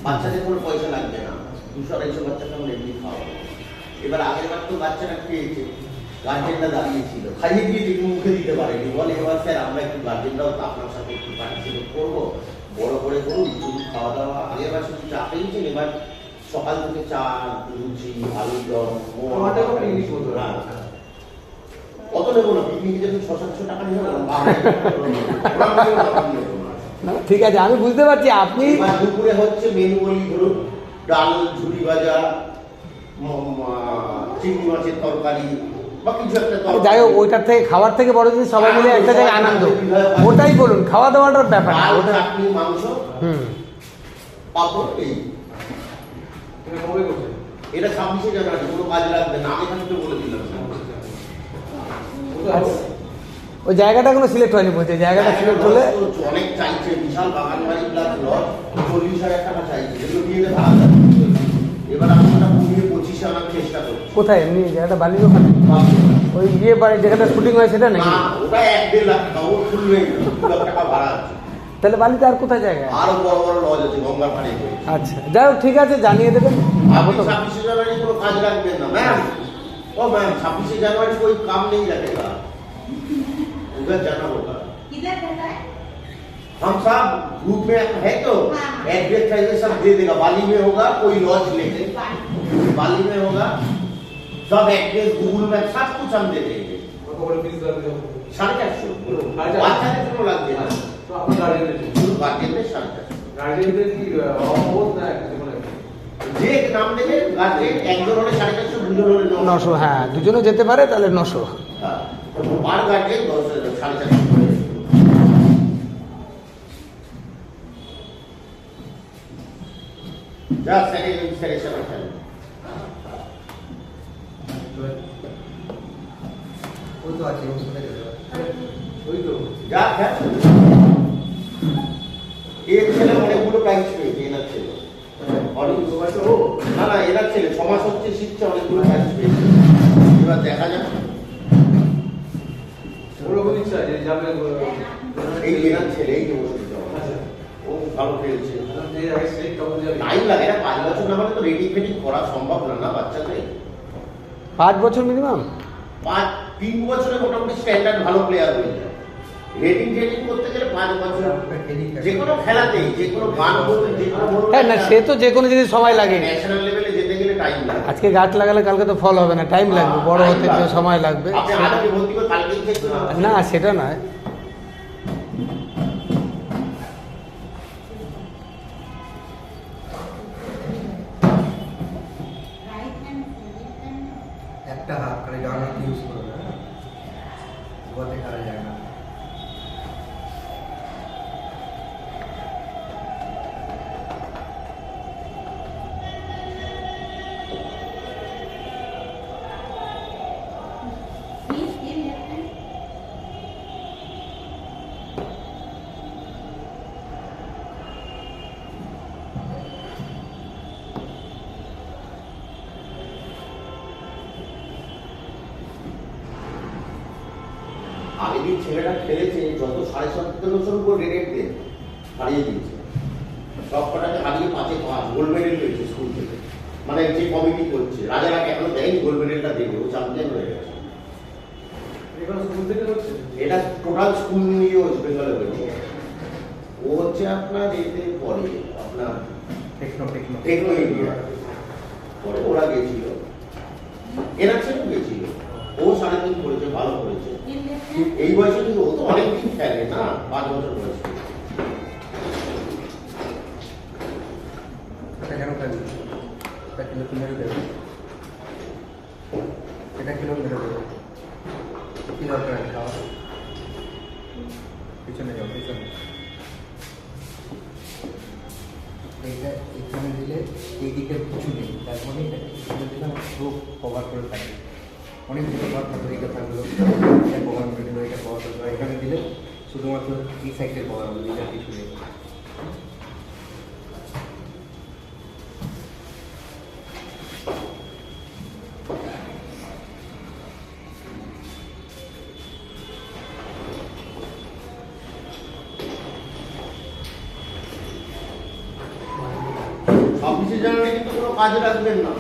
বাচ্চাদের কোনো পয়সা লাগবে না, 200-250 বাচ্চাকে আমরা এমনি খাওয়াবো। এবার আগের বার তো বাচ্চারা খেয়েছে, গার্জেনরা দাঁড়িয়েছিল, খাইয়ে দিয়েছে, একটু মুখে দিতে পারেনি, বলে এবার স্যার আমরা একটু গার্জেনরাও তো আপনার সাথে একটু পার্টিসিপেট করবো, বড় করে করুন, শুধু খাওয়া দাওয়া। আগের বার শুধু চা পেয়েছেন, এবার সকাল থেকে চা, লুচি, আলুর দম, কত নেবো না, পিকনিকে যদি 600-700 টাকা নিয়ে ঠিক আছে, আমি বুঝতে পারছি। আপনি দুপুরে হচ্ছে মেনু বলি, ধরুন ডাল, ঝুড়ি ভাজা, চিংড়ি মাছের তরকারি বা কিছু একটা তরকারি। যাই হোক, ওইটার থেকে খাবার থেকে বড় জিনিস সবাই মিলে একটা জায়গায় আনন্দ, ওটাই বলুন, খাওয়া দাওয়াটার ব্যাপার। ওটা চাটনি, মাংস, পাপড়, এই এটা 26শে জানুয়ারি, কোনো কাজ লাগবে না, আমি খালি বলে দিলাম। ওই জায়গাটা কোনো সিলেক্ট হয়নি, বলছে জায়গাটা সিলেক্ট হলে অনেক চাইছে, বিশাল বাগান বাড়ি প্লাস লজ, 40,000 টাকা চাইছে, যেগুলো দিয়ে ভাড়া। এবার আমি ওটা কমিয়ে 25-এ আনার চেষ্টা করছি। কোথায় এমনি জায়গাটা? বালির ওখানে ওই বিয়ে বাড়ি যেখানে শুটিং হয় সেটা নাকি? ওটা 1-1.5 লাখ টাকা, ও ফুল নেই, 2 লাখ টাকা ভাড়া আছে। তাহলে বালিতে আর কোথায় জায়গা? আরো বড় বড় লজ আছে গঙ্গার পাড়ে। আচ্ছা, যাই হোক, ঠিক আছে, জানিয়ে দেবেন। আপনি 26শে জানুয়ারি কোনো কাজ রাখবেন না ম্যাম। ও ম্যাম, 26शे जनवरी कोई काम नहीं रखेगा, उधर जाना होगा। किधर रहता है? हम सब ग्रुप में है तो एड्रेस चाहिए सब दे देगा। बाली में होगा, कोई लॉज लेके बाली में होगा, सब एड्रेस गूगल मैप सब कुछ हम दे देंगे। 450 अच्छा कितना लग जाएगा? तो अपना गार्जियन में 450 गार्जियन की बहुत ना যে নাম দেবে গার্জিয়ন, একজন হলে 450, দুজন হলে 900। হ্যাঁ, দুজনে যেতে পারে, তাহলে 900। হ্যাঁ, আর গার্জিয়ন 450 করে। যা সেরে খেলে ওই তো আছে, ওই তো যা খেলে। এক ছেলে অনেকগুলো প্রাইজ পেয়েছে, এনার ছেলে অনেক না না, এনার ছেলে 6 মাস হচ্ছে শিখছে, অনেকগুলো প্রাইজ পেয়েছে। এবার দেখা যাক, ওরকম ইচ্ছা যে যাবে। এই এনার ছেলে, এই যে বসে ও ভালো খেলছে। টাইম লাগে না, 5 বছর না হলে তো রেডি ফেডি করা সম্ভব না না বাচ্চাদের। 5 বছর মিনিমাম, 3 বছরে মোটামুটি স্ট্যান্ডার্ড ভালো প্লেয়ার হয়ে যায়। রেডিং ট্রেনিং করতে গেলে 5 বছর, যে কোনো খেলাতেই, যে কোনো গান করতে, যে কোনো। হ্যাঁ না, সে তো যে কোনো জিনিস সময় লাগে। ন্যাশনাল লেভেলে যেতে গেলে টাইম লাগে। আজকে গাছ লাগালে কালকে তো ফল হবে না, টাইম লাগবে, বড় হতে সময় লাগবে। আপনি আজকে ভর্তি করে কালকেই খেলতে হবে না, সেটা নয়। একটা হাত খালি ডান হাত ইউজ করবে, গোয়াতে করা যায় না। আগের দিন ছেলেটা খেলেছে, যত 1750 উপর রেট দিয়ে হারিয়ে দিয়েছে। সব কটাকে হারিয়ে 5-5 গোল্ড মেডেল পেয়েছে স্কুল থেকে। মানে যে কমিটি করছে, রাজারাকে এখনো দেয়নি, গোল্ড মেডেলটা দেবে, ও চ্যাম্পিয়ন হয়ে গেছে। এটা টোটাল স্কুল নিয়ে ওয়েস্ট বেঙ্গলে হয়েছে। ও হচ্ছে আপনার এতে পরে, আপনার টেকনো ইন্ডিয়া পরে ওরা গেছিল, এরা ছেলে গেছিল। ও 3.5 করেছে, ভালো করেছে। এই বয়সে কিন্তু ও তো অনেকদিন খেলে না, 5 বছর বয়সে। এটা কেন খেলবে? এটা কিলো মেরে দেবে, এটা কিলো মেরে দেবে। কি দরকার আছে খাওয়া? পিছনে যাও, পিছনে। এইটা এখানে দিলে এই দিকে কিছু নেই, তার মানে এখানে দিলে পুরো কভার করে থাকে। অনেক দিকে কভার থাকবে, এইটা থাকলো, এটা কভার করে দিল, এটা কভার করে, এখানে দিলে শুধুমাত্র এই সাইডের কভার হবে, এটা কিছু নেই। অফিসে জানালে কিন্তু কোনো কাজে রাখবেন না।